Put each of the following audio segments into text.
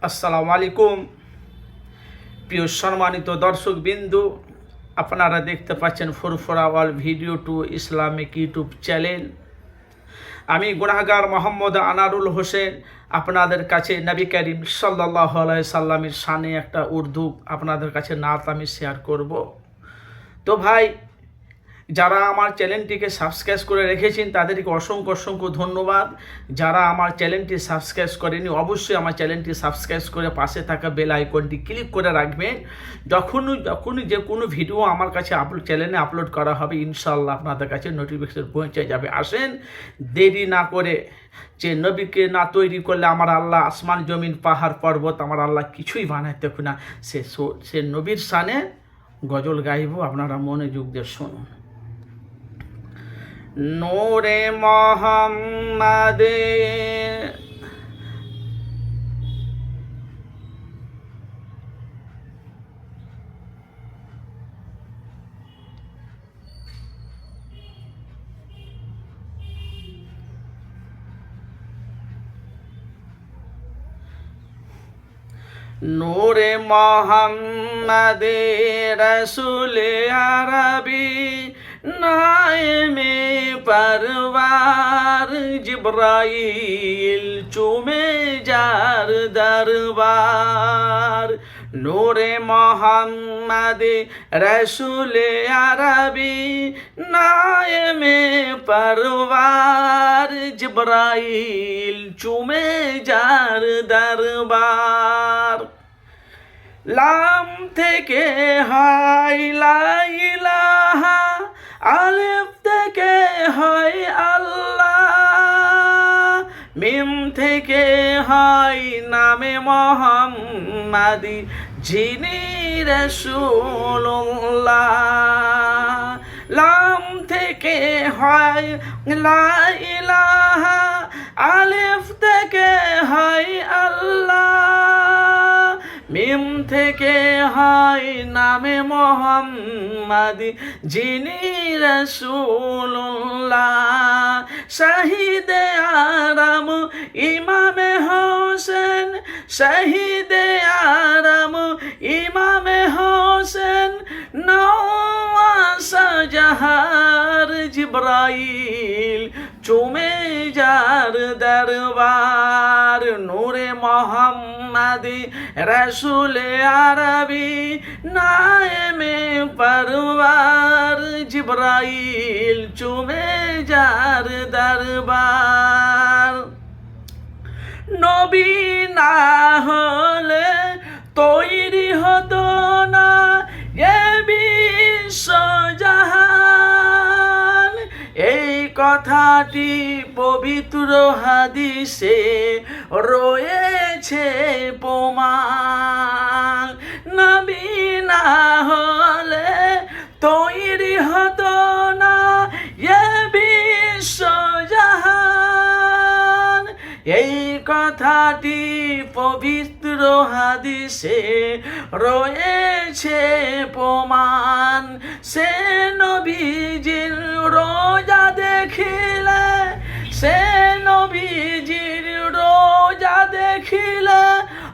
আসসালামু আলাইকুম। প্রিয় সম্মানিত দর্শক বিন্দু, আপনারা দেখতে পাচ্ছেন ফুরফুরা ওয়াল video to Islamic YouTube channel. আমি গুনাহগার মোহাম্মদ আনারুল হোসেন আপনাদের কাছে নবী করিম সাল্লাল্লাহু আলাইহি সাল্লামের শানে একটা উর্দু আপনাদের কাছে নাত আমি শেয়ার করব। তো ভাই, যারা আমার চ্যানেলটিকে সাবস্ক্রাইব করে রেখেছেন তাদেরকে অসংখ্য অসংখ্য ধন্যবাদ। যারা আমার চ্যানেলটি সাবস্ক্রাইব করেনি অবশ্যই আমার চ্যানেলটি সাবস্ক্রাইব করে পাশে থাকা বেল আইকনটি ক্লিক করে রাখবেন। যখনই যে কোনো ভিডিও আমার কাছে চ্যানেলে আপলোড করা হবে ইনশাআল্লাহ আপনাদের কাছে নোটিফিকেশন পৌঁছে যাবে। আসেন দেরি না করে, যে নবীকে না তৈরি করলে আমার আল্লাহ আসমান জমিন পাহাড় পর্বত আমার আল্লাহ কিছুই বানাইতে না। সে নবীর শানে গজল গাইব, আপনারা মনোযোগ দিয়ে শুনুন। নূরে মোহাম্মদে নূরে মোহাম্মদে রসুলে আরবি নায়েমে পরওয়ার জিব্রাইল চুমে যার দরবার। নূরে মোহাম্মদে রসুলে আরবি নায়েমে পরওয়ার জিব্রাইল চুমে যার দরবার। লাম থেকে হয় লা ইলাহা, আলিফ থেকে হয় আল্লাহ, মিম থেকে হয় নামে মোহাম্মদি যিনি রাসূলুল্লাহ। লাম থেকে হয় লা ইলাহা, আলিফ থেকে হয় আল্লাহ, মিম থেকে হয় নামে মোহাম্মদি যিনি রাসূলুল্লাহ। শহীদে আরাম ইমামে হোসেন, শহীদে আরাম ইমামে হোসেন নওয়াসা জাহার জিব্রাইল চুমে যার দরবার। নূরে মোহাম্মদি রসুলে আরবি নায়েমে পরওয়ার জিব্রাইল চুমে যার দরবার। নবী না হলে তৈরি হতো না এ বিশ্বজাহান। এই কথাটি পবিত্র হাদিসে রয়েছে প্রমাণ। নবী না হলে তৈরি হতো না এ বিশ্বজাহান। এই কথাটি পবিত্র হাদিসে রয়েছে প্রমাণ। সে নবীজির রোজা দেখিলে, সে নবীজির রোজা দেখিলে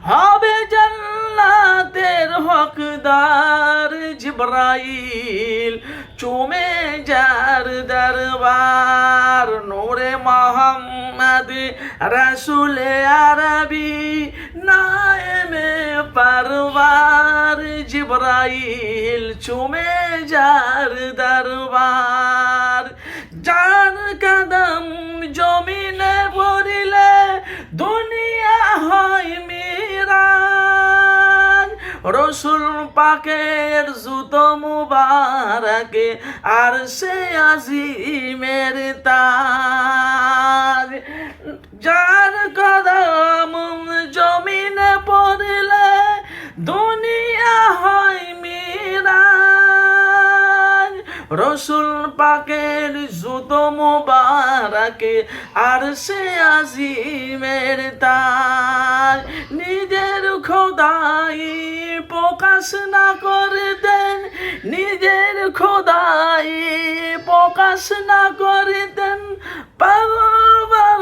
হবে জান্নাতের হকদার জিব্রাইল চুমে যার দরবার। নূরে মোহাম্মদ রসুলে আরবি নায়েমে পরওয়ার জিব্রাইল চুমে যার দরবার। যার কদম জমিনে পড়িলে দুনিয়া হয় মিরাজ। রসুল পাকের জুতো মুবারকে আর সে আজিমের তাজ। যার কদম জমিনে পড়িলে দুনিয়া হয় মিরাজ। রসুল পাকের জুতো মুবারকে আর সে আজিমের তাজ। নিজের খোদাই প্রকাশ না করতেন, নিজের খোদাই প্রকাশ না করতেন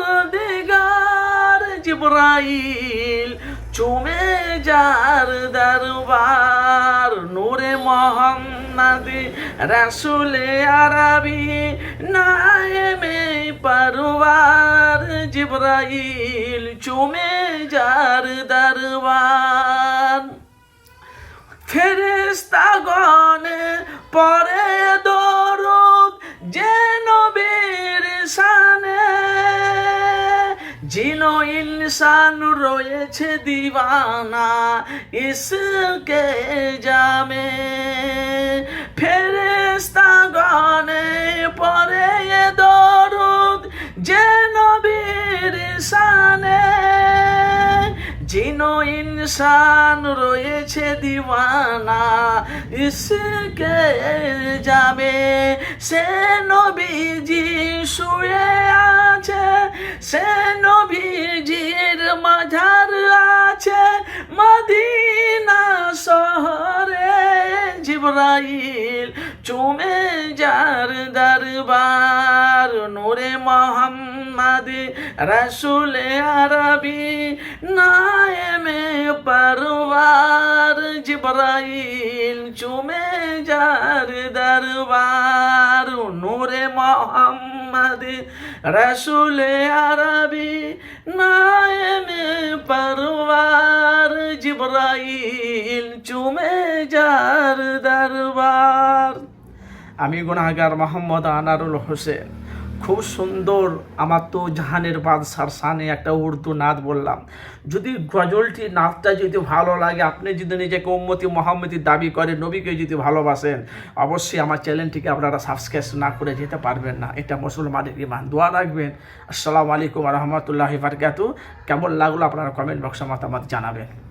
পরবর্তীগার জিব্রাইল চুমে যার দরবার নূরে মোহাম্মদ রাসূলে আরবি নায়েমে পরওয়ার জিবরাইল চুমে যার দরবার ফেরেশতাগণে পড়ে দরুদ যে নবীর শানে জিনো ইনসান রয়েছে দিওয়ানা ইসকে জামে ফেরেশতাগণে পড়ে দরুদ যে নবীর শানে জিনো ইনসান রয়েছে দিওয়ানা ইসকে যাবে সে নবীজি শুয়ে আছে সে নবীজির মাঝার আছে মদিনা শহরে জিবরাইল চুমে যার দরবার নূরে মোহাম্মদ রাসূলে আরবি নায়েমে পরওয়ার জিবরাইল চুমে যার দরবার নূরে মোহাম্মদ রাসূলে আরবি নায়েমে পরওয়ার জিবরাইল চুমে যার দরবার। আমি গুনাহগার মোহাম্মদ আনারুল হোসেন খুব সুন্দর আমার তো জাহানের বাদশার শানে একটা উর্দু নাত বললাম। যদি গজলটি নাতটা যদি ভালো লাগে, আপনি যদি নিজেকে উম্মতি মোহাম্মদী দাবি করেন, নবীকে যদি ভালোবাসেন, অবশ্যই আমার চ্যানেলটিকে আপনারা সাবস্ক্রাইব না করে যেতে পারবেন না। এটা মুসলমানের ঈমান। দোয়া রাখবেন। আসসালামু আলাইকুম ওয়া রাহমাতুল্লাহি ওয়া বারাকাতুহু। কেমন লাগলো আপনারা কমেন্ট বক্সে মতামত জানাবেন।